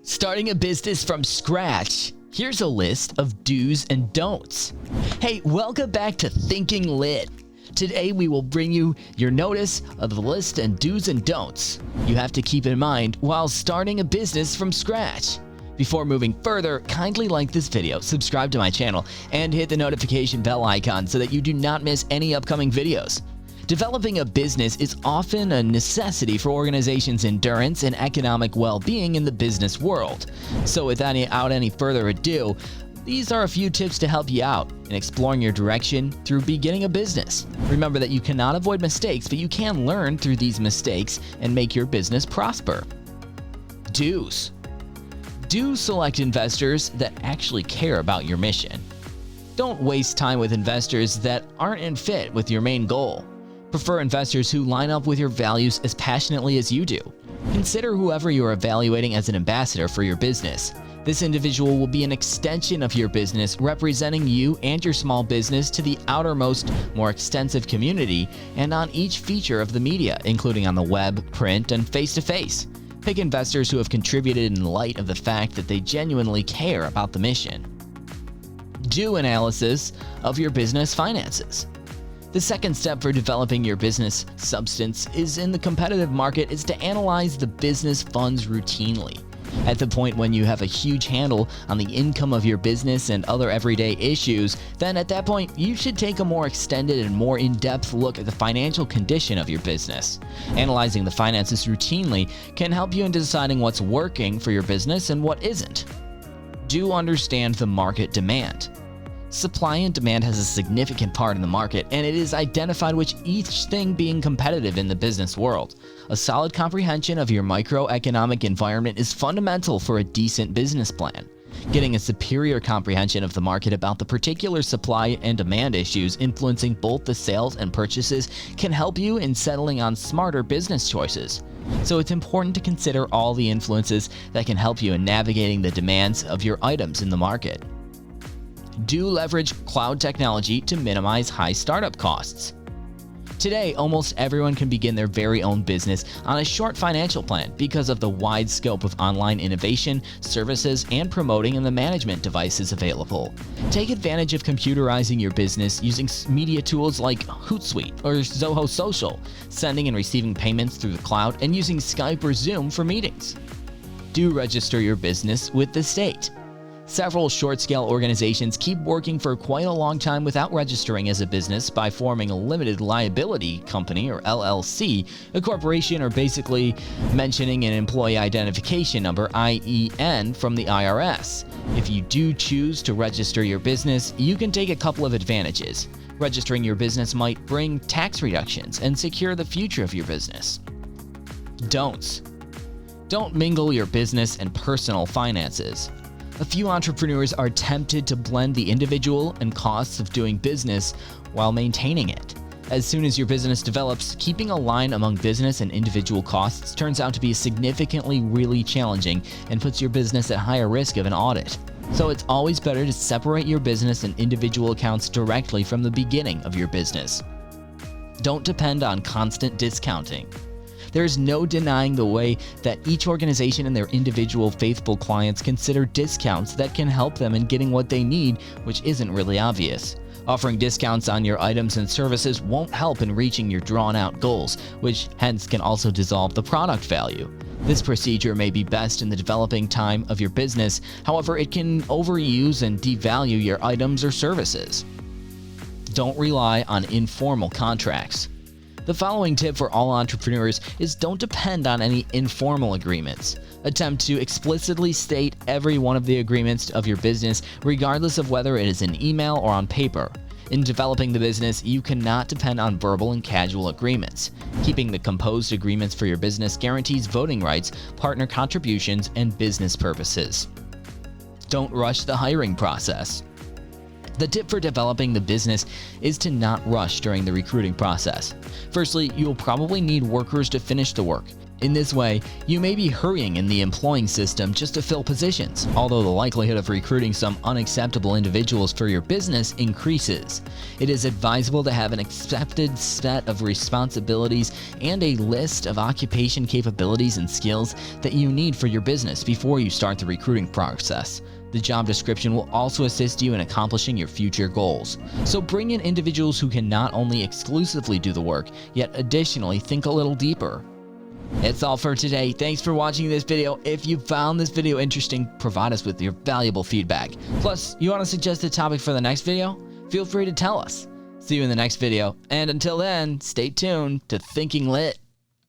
Starting a business from scratch. Here's a list of do's and don'ts. Hey, welcome back to Thinking Lit. Today we will bring you your notice of the list and do's and don'ts you have to keep in mind while starting a business from scratch. Before moving further, kindly like this video, subscribe to my channel, and hit the notification bell icon so that you do not miss any upcoming videos. Developing a business is often a necessity for organizations' endurance and economic well-being in the business world. So without any further ado, these are a few tips to help you out in exploring your direction through beginning a business. Remember that you cannot avoid mistakes, but you can learn through these mistakes and make your business prosper. Do's. Do select investors that actually care about your mission. Don't waste time with investors that aren't in fit with your main goal. Prefer investors who line up with your values as passionately as you do. Consider whoever you are evaluating as an ambassador for your business. This individual will be an extension of your business, representing you and your small business to the outermost, more extensive community and on each feature of the media, including on the web, print, and face-to-face. Pick investors who have contributed in light of the fact that they genuinely care about the mission. Do analysis of your business finances. The second step for developing your business substance is in the competitive market is to analyze the business funds routinely. At the point when you have a huge handle on the income of your business and other everyday issues, then at that point you should take a more extended and more in-depth look at the financial condition of your business. Analyzing the finances routinely can help you in deciding what's working for your business and what isn't. Do understand the market demand. Supply and demand has a significant part in the market, and it is identified with each thing being competitive in the business world. A solid comprehension of your microeconomic environment is fundamental for a decent business plan. Getting a superior comprehension of the market about the particular supply and demand issues influencing both the sales and purchases can help you in settling on smarter business choices. So it's important to consider all the influences that can help you in navigating the demands of your items in the market. Do leverage cloud technology to minimize high startup costs. Today, almost everyone can begin their very own business on a short financial plan because of the wide scope of online innovation, services, and promoting and the management devices available. Take advantage of computerizing your business using media tools like Hootsuite or Zoho Social, sending and receiving payments through the cloud, and using Skype or Zoom for meetings. Do register your business with the state. Several short-scale organizations keep working for quite a long time without registering as a business by forming a limited liability company or LLC, a corporation, or basically mentioning an employee identification number (IEN) from the IRS. If you do choose to register your business, you can take a couple of advantages. Registering your business might bring tax reductions and secure the future of your business. Don'ts. Don't mingle your business and personal finances. A few entrepreneurs are tempted to blend the individual and costs of doing business while maintaining it. As soon as your business develops, keeping a line among business and individual costs turns out to be significantly really challenging and puts your business at higher risk of an audit. So it's always better to separate your business and individual accounts directly from the beginning of your business. Don't depend on constant discounting. There's no denying the way that each organization and their individual faithful clients consider discounts that can help them in getting what they need, which isn't really obvious. Offering discounts on your items and services won't help in reaching your drawn-out goals, which hence can also dissolve the product value. This procedure may be best in the developing time of your business, however, it can overuse and devalue your items or services. Don't rely on informal contracts. The following tip for all entrepreneurs is don't depend on any informal agreements. Attempt to explicitly state every one of the agreements of your business, regardless of whether it is in email or on paper. In developing the business, you cannot depend on verbal and casual agreements. Keeping the composed agreements for your business guarantees voting rights, partner contributions, and business purposes. Don't rush the hiring process. The tip for developing the business is to not rush during the recruiting process. Firstly, you will probably need workers to finish the work. In this way, you may be hurrying in the employing system just to fill positions, although the likelihood of recruiting some unacceptable individuals for your business increases. It is advisable to have an accepted set of responsibilities and a list of occupation capabilities and skills that you need for your business before you start the recruiting process. The job description will also assist you in accomplishing your future goals. So bring in individuals who can not only exclusively do the work, yet additionally think a little deeper. It's all for today. Thanks for watching this video. If you found this video interesting, provide us with your valuable feedback. Plus, you want to suggest a topic for the next video? Feel free to tell us. See you in the next video. And until then, stay tuned to Thinking Lit.